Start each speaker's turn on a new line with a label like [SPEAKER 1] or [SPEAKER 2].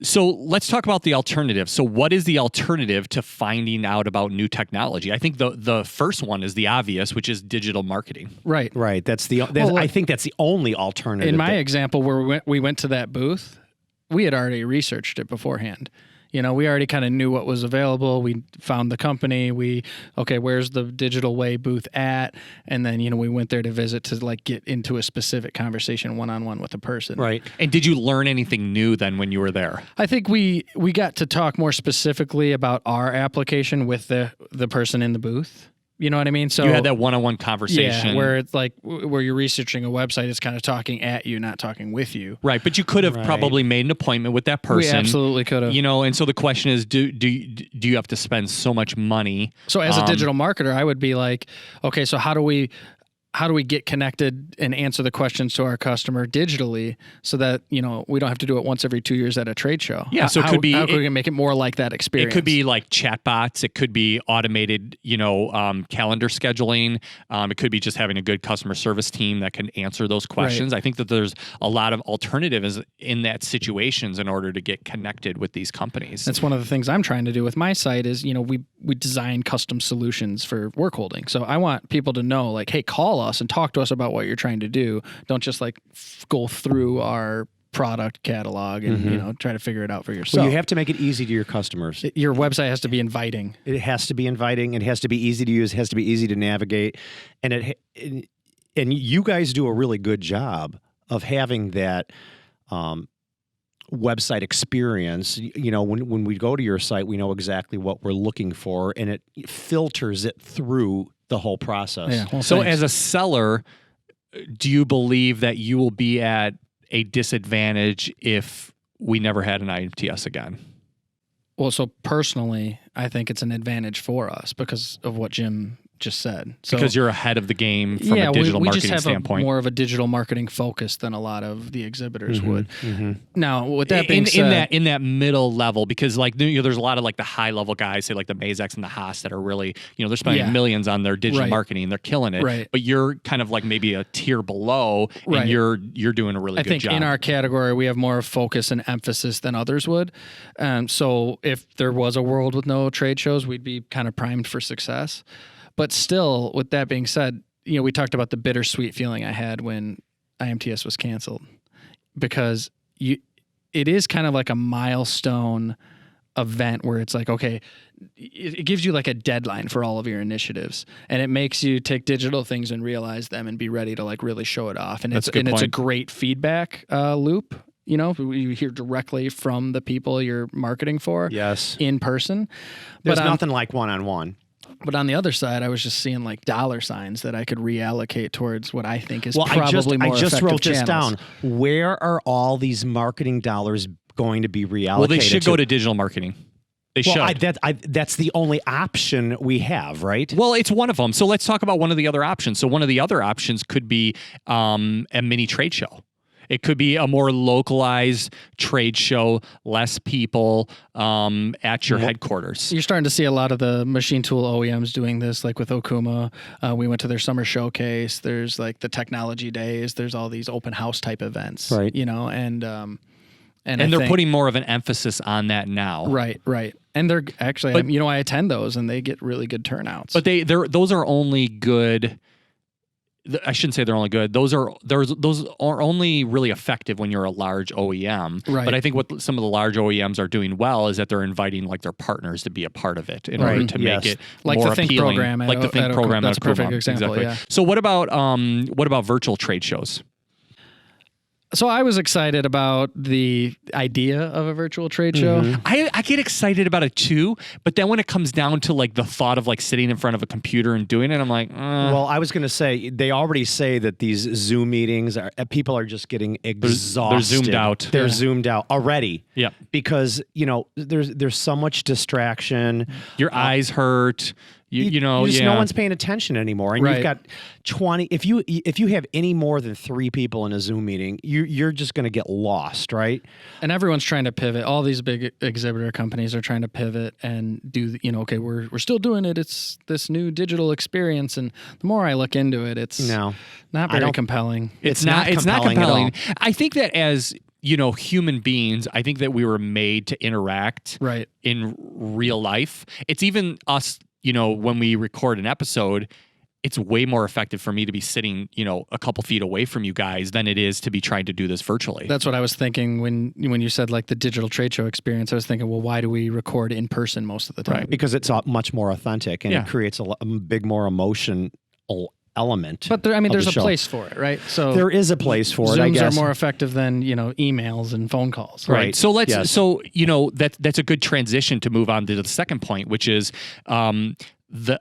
[SPEAKER 1] So let's talk about the alternative. So what is the alternative to finding out about new technology? I think the first one is the obvious, which is digital marketing.
[SPEAKER 2] Right.
[SPEAKER 3] I think that's the only alternative.
[SPEAKER 2] In my example, where we went to that booth, we had already researched it beforehand. We already kind of knew what was available. We found the company. Where's the Digital Way booth at? And then, we went there to visit to like get into a specific conversation one-on-one with a person.
[SPEAKER 1] Right. And did you learn anything new then when you were there?
[SPEAKER 2] I think we got to talk more specifically about our application with the person in the booth. You know what I mean? So
[SPEAKER 1] you had that one-on-one conversation.
[SPEAKER 2] Yeah, where it's like where you're researching a website, it's kind of talking at you, not talking with you.
[SPEAKER 1] Right, but you could have probably made an appointment with that person.
[SPEAKER 2] We absolutely could have.
[SPEAKER 1] And so the question is, do you have to spend so much money?
[SPEAKER 2] So as a digital marketer, I would be like, okay, so how do we get connected and answer the questions to our customer digitally so that, we don't have to do it once every 2 years at a trade show?
[SPEAKER 1] Yeah, so
[SPEAKER 2] how can we make it more like that experience?
[SPEAKER 1] It could be like chatbots. It could be automated, calendar scheduling. It could be just having a good customer service team that can answer those questions. Right. I think that there's a lot of alternatives in that situations in order to get connected with these companies.
[SPEAKER 2] That's one of the things I'm trying to do with my site is, we design custom solutions for work holding. So I want people to know, like, hey, call us and talk to us about what you're trying to do. Don't just like go through our product catalog and try to figure it out for yourself.
[SPEAKER 3] Well, you have to make it easy to your customers.
[SPEAKER 2] Your website has to be inviting.
[SPEAKER 3] It has to be inviting. It has to be easy to use. It has to be easy to navigate. And you guys do a really good job of having that website experience. When we go to your site, we know exactly what we're looking for, and it filters it through the whole process.
[SPEAKER 2] Yeah, well,
[SPEAKER 1] so
[SPEAKER 2] thanks.
[SPEAKER 1] as a seller, do you believe that you will be at a disadvantage if we never had an IMTS again?
[SPEAKER 2] Well, so personally, I think it's an advantage for us because of what Jim just said. So,
[SPEAKER 1] because you're ahead of the game from a digital
[SPEAKER 2] we
[SPEAKER 1] marketing
[SPEAKER 2] just have
[SPEAKER 1] standpoint.
[SPEAKER 2] More of a digital marketing focus than a lot of the exhibitors would. Now, with that being said,
[SPEAKER 1] in that middle level, because like there's a lot of like the high level guys, say like the Mazaks and the Haas, that are really they're spending millions on their digital marketing, they're killing it.
[SPEAKER 2] Right.
[SPEAKER 1] But you're kind of like maybe a tier below, and you're doing a really good job.
[SPEAKER 2] I think in our category we have more focus and emphasis than others would. So if there was a world with no trade shows, we'd be kind of primed for success. But still, with that being said, we talked about the bittersweet feeling I had when IMTS was canceled, because it is kind of like a milestone event where it's like, okay, it gives you like a deadline for all of your initiatives, and it makes you take digital things and realize them and be ready to like really show it off. And it's a great feedback loop. You hear directly from the people you're marketing for.
[SPEAKER 3] Yes.
[SPEAKER 2] In person.
[SPEAKER 3] There's nothing like one-on-one.
[SPEAKER 2] But on the other side, I was just seeing like dollar signs that I could reallocate towards what I think is probably more effective channels.
[SPEAKER 3] I just wrote this down. Where are all these marketing dollars going to be reallocated?
[SPEAKER 1] Well, they should go to digital marketing. They should.
[SPEAKER 3] That's the only option we have, right?
[SPEAKER 1] Well, it's one of them. So let's talk about one of the other options. So one of the other options could be a mini trade show. It could be a more localized trade show, less people at your headquarters.
[SPEAKER 2] You're starting to see a lot of the machine tool OEMs doing this, like with Okuma. We went to their summer showcase. There's like the technology days. There's all these open house type events,
[SPEAKER 3] right?
[SPEAKER 2] And
[SPEAKER 1] they're putting more of an emphasis on that now.
[SPEAKER 2] Right. And they're actually, I attend those and they get really good turnouts.
[SPEAKER 1] But those are only good. I shouldn't say they're only good. Those are only really effective when you're a large OEM.
[SPEAKER 2] Right.
[SPEAKER 1] But I think what some of the large OEMs are doing well is that they're inviting like their partners to be a part of it in order to make it
[SPEAKER 2] like
[SPEAKER 1] more
[SPEAKER 2] the Think
[SPEAKER 1] appealing.
[SPEAKER 2] program.
[SPEAKER 1] Like the Think program.
[SPEAKER 2] That's a perfect example.
[SPEAKER 1] Exactly.
[SPEAKER 2] Yeah.
[SPEAKER 1] So what about virtual trade shows?
[SPEAKER 2] So I was excited about the idea of a virtual trade show.
[SPEAKER 1] I get excited about it too, but then when it comes down to like the thought of like sitting in front of a computer and doing it, I'm like,
[SPEAKER 3] Well, I was going to say, they already say that these Zoom meetings people are just getting exhausted.
[SPEAKER 1] They're zoomed out.
[SPEAKER 3] They're zoomed out already.
[SPEAKER 1] Yeah.
[SPEAKER 3] Because, there's so much distraction.
[SPEAKER 1] Your eyes hurt. No
[SPEAKER 3] one's paying attention anymore, and you've got 20. If you have any more than 3 people in a Zoom meeting, you're just going to get lost, right?
[SPEAKER 2] And everyone's trying to pivot. All these big exhibitor companies are trying to pivot and do. Okay, we're still doing it. It's this new digital experience, and the more I look into it, it's not very compelling.
[SPEAKER 1] It's not compelling. I think that as human beings, I think that we were made to interact
[SPEAKER 2] Right.
[SPEAKER 1] in real life. It's even us, when we record an episode, it's way more effective for me to be sitting, a couple feet away from you guys than it is to be trying to do this virtually.
[SPEAKER 2] That's what I was thinking when you said like the digital trade show experience. I was thinking, well, why do we record in person most of the time?
[SPEAKER 1] Right.
[SPEAKER 3] Because it's much more authentic and it creates a big more emotional element.
[SPEAKER 2] But there's a
[SPEAKER 3] show.
[SPEAKER 2] place for it, right? So
[SPEAKER 3] There is a place for it, I
[SPEAKER 2] Zooms
[SPEAKER 3] guess.
[SPEAKER 2] are more effective than emails and phone calls.
[SPEAKER 3] Right.
[SPEAKER 1] So
[SPEAKER 3] Yes.
[SPEAKER 1] that's a good transition to move on to the second point, which is the